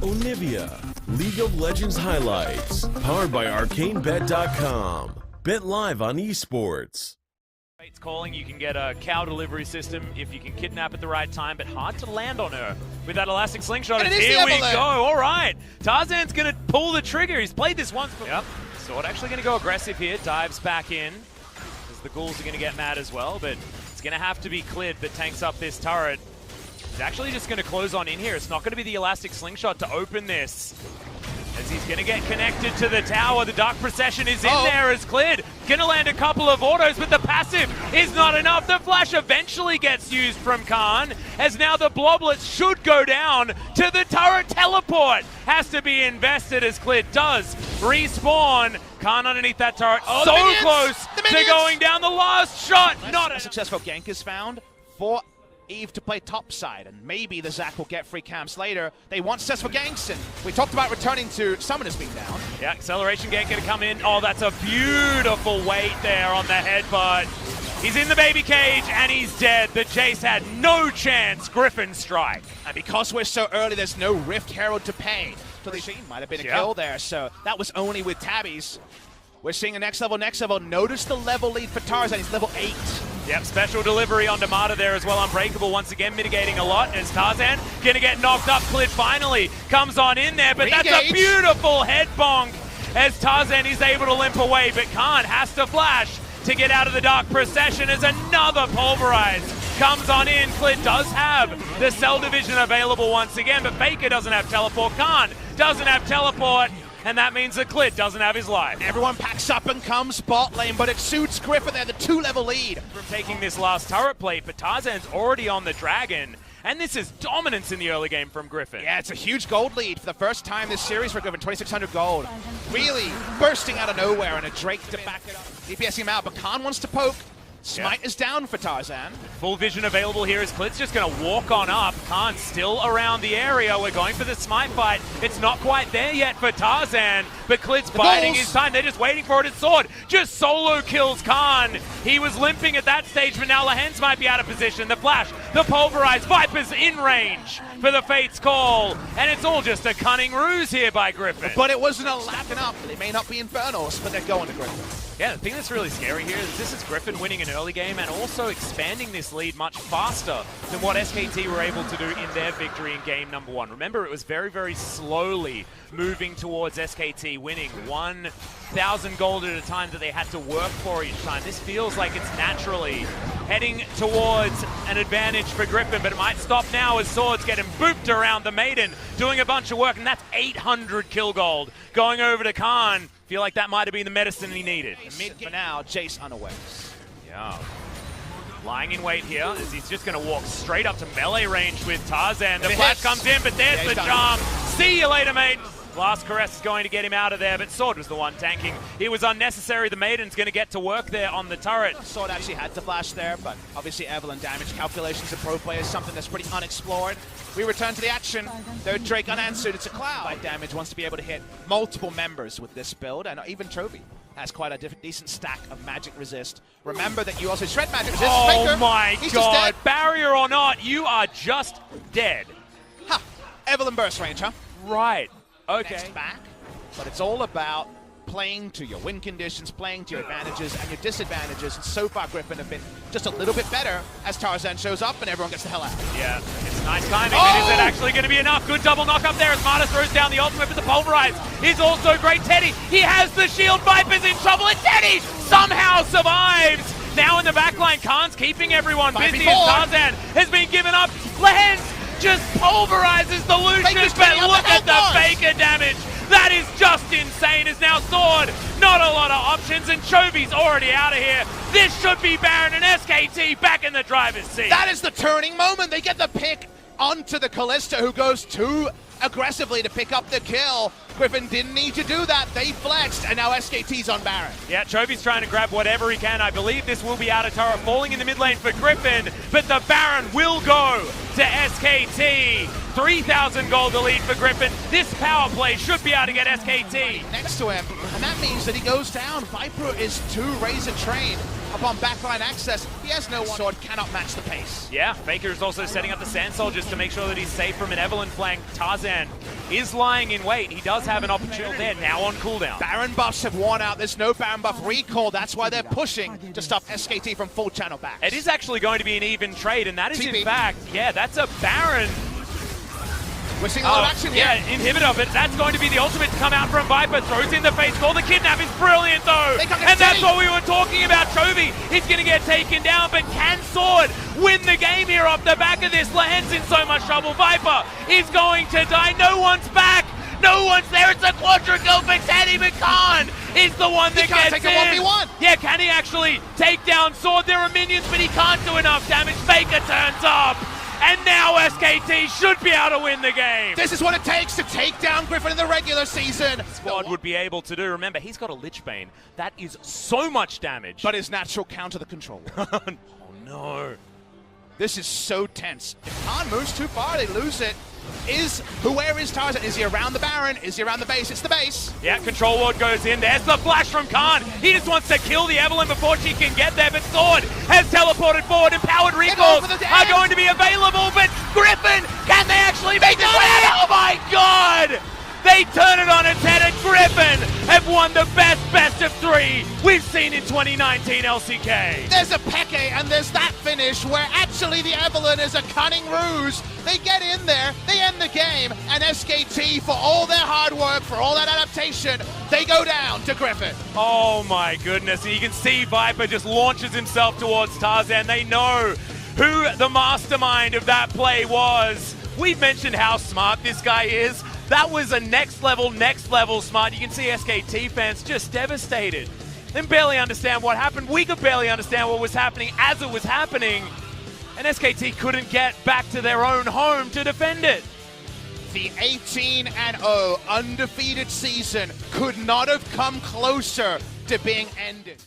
Onivia, League of Legends highlights, powered by ArcaneBet.com. Bet live on esports. It's calling, you can get a cow delivery system if you can kidnap at the right time, but hard to land on her with that elastic slingshot. And here we go. All right. Tarzan's going to pull the trigger. He's played this once before. Yep. Sword actually going to go aggressive here. Dives back in. As the ghouls are going to get mad as well, but it's going to have to be Clid that tanks up this turret. He's actually just going to close on in here. It's not going to be the elastic slingshot to open this. As he's going to get connected to the tower. The Dark Procession is in there as Clid. Going to land a couple of autos, but the passive is not enough. The flash eventually gets used from Khan, as now the Bloblets should go down to the turret teleport. Has to be invested as Clid does respawn. Khan underneath that turret. So close to going down. The last shot. Not a successful gank is found for Eve to play topside, and maybe the Zac will get free camps later. They want successful ganks, and we talked about returning to Summoners being down. Yeah, acceleration gank going to come in. Oh, that's a beautiful weight there on the headbutt. He's in the baby cage, and he's dead. The Jace had no chance. Griffin strike. And because we're so early, there's no Rift Herald to pay. So the machine might have been a kill there, so that was only with tabbies. We're seeing a next level. Notice the level lead for Tarzan. He's level 8. Yep, special delivery on Damata there as well. Unbreakable once again mitigating a lot as Tarzan going to get knocked up. Clid finally comes on in there, but that's a beautiful head bonk as Tarzan is able to limp away, but Khan has to flash to get out of the Dark Procession as another Pulverize comes on in. Clid does have the Cell Division available once again, but Faker doesn't have teleport. Khan doesn't have teleport. And that means that Clid doesn't have his life. Everyone packs up and comes bot lane, but it suits Griffin there, the 2-level lead. From taking this last turret plate, but Tarzan's already on the Dragon. And this is dominance in the early game from Griffin. Yeah, it's a huge gold lead for the first time this series for Griffin, 2,600 gold. Really bursting out of nowhere, and a Drake to back it up. DPSing him out, but Khan wants to poke. Smite is down for Tarzan. Full vision available here as Clid's just going to walk on up. Khan still around the area. We're going for the Smite fight. It's not quite there yet for Tarzan, but Clid's biding his time. They're just waiting for it. His sword just solo kills Khan. He was limping at that stage, but now Lehens might be out of position. The flash, the pulverize, Viper's in range for the Fate's call. And it's all just a cunning ruse here by Griffin. But it wasn't a lapping up. They may not be Infernals, but they're going to Griffin. Yeah, the thing that's really scary here is this is Griffin winning an early game and also expanding this lead much faster than what SKT were able to do in their victory in game number 1. Remember, it was very, very slowly moving towards SKT winning 1,000 gold at a time that they had to work for each time. This feels like it's naturally heading towards an advantage for Griffin, but it might stop now as Swords get him booped around the Maiden, doing a bunch of work, and that's 800 kill gold going over to Khan. Feel like that might have been the medicine he needed. Mid for now, Jace unawares. Yeah. Lying in wait here as he's just going to walk straight up to melee range with Tarzan. The flash comes in, but there's the charm. See you later, mate. Last caress is going to get him out of there, but Sword was the one tanking. It was unnecessary. The Maiden's going to get to work there on the turret. Sword actually had to flash there, but obviously Evelyn damage calculations of pro play is something that's pretty unexplored. We return to the action. Third Drake unanswered. It's a Cloud. By damage wants to be able to hit multiple members with this build, and even Trophy has quite a decent stack of magic resist. Remember that you also shred magic resist. Oh Faker, my god, barrier or not, you are just dead. Ha! Evelyn burst range, huh? Right. Okay. Next back, but it's all about playing to your win conditions, playing to your advantages and your disadvantages, and so far Griffin have been just a little bit better as Tarzan shows up and everyone gets the hell out. Yeah, it's nice timing, but is it actually going to be enough? Good double knock up there as Marta throws down the ultimate, but the Pulverize is also great. Teddy, he has the shield. Viper's in trouble, and Teddy somehow survives. Now in the backline, Khan's keeping everyone busy as Tarzan has been given up. Lehens just pulverizes the Lucian, but look at the Faker damage. That is just insane. Is now Sword. Not a lot of options, and Chovy's already out of here. This should be Baron and SKT back in the driver's seat. That is the turning moment. They get the pick onto the Kalista, who goes too aggressively to pick up the kill. Griffin didn't need to do that. They flexed, and now SKT's on Baron. Yeah, Chovy's trying to grab whatever he can. I believe this will be out of turret, falling in the mid lane for Griffin, but the Baron will go to SKT. 3,000 gold to lead for Griffin. This power play should be able to get SKT next to him, and that means that he goes down. Viper is too razor trained. up on backline access. He has no one. Sword cannot match the pace. Yeah, Faker is also setting up the Sand Soldiers to make sure that he's safe from an Evelyn flank. Tarzan is lying in wait. He does have an opportunity there, now on cooldown. Baron buffs have worn out. There's no Baron buff recall. That's why they're pushing to stop SKT from full channel back. It is actually going to be an even trade, and that is TP. in fact, yeah, that's a Baron. We're seeing a lot of action here. Yeah, inhibitor, but that's going to be the ultimate to come out from Viper. Throws in the face call. The kidnap is brilliant, though. And that's what we were talking about. Chovy, he's going to get taken down, but can Sword win the game here off the back of this? Lahen's in so much trouble. Viper is going to die. No one's back. No one's there. It's a quadra kill for Teddy, but Khan is the one that gets take a 1v1. Yeah, can he actually take down Sword? There are minions, but he can't do enough damage. Faker turns up. And now SKT should be able to win the game. This is what it takes to take down Griffin in the regular season. Squad would be able to do. Remember, he's got a Lich Bane. That is so much damage. But his natural counter the controller. Oh no. This is so tense. If Khan moves too far, they lose it. Where is Tarzan? Is he around the Baron? Is he around the base? It's the base. Yeah, Control Ward goes in. There's the flash from Khan. He just wants to kill the Evelyn before she can get there, but Sword has teleported forward. Empowered recalls are going to be available, but Griffin, can they actually make this win? Oh my god! They turn it on its head, and Griffin have won the best of three we've seen in 2019 LCK. There's a Peke, and there's that finish where actually the Evelyn is a cunning ruse. They get in there, they end the game, and SKT, for all their hard work, for all that adaptation, they go down to Griffin. Oh my goodness, and you can see Viper just launches himself towards Tarzan. They know who the mastermind of that play was. We've mentioned how smart this guy is. That was a next level smart. You can see SKT fans just devastated. They barely understand what happened. We could barely understand what was happening as it was happening. And SKT couldn't get back to their own home to defend it. The 18-0 undefeated season could not have come closer to being ended.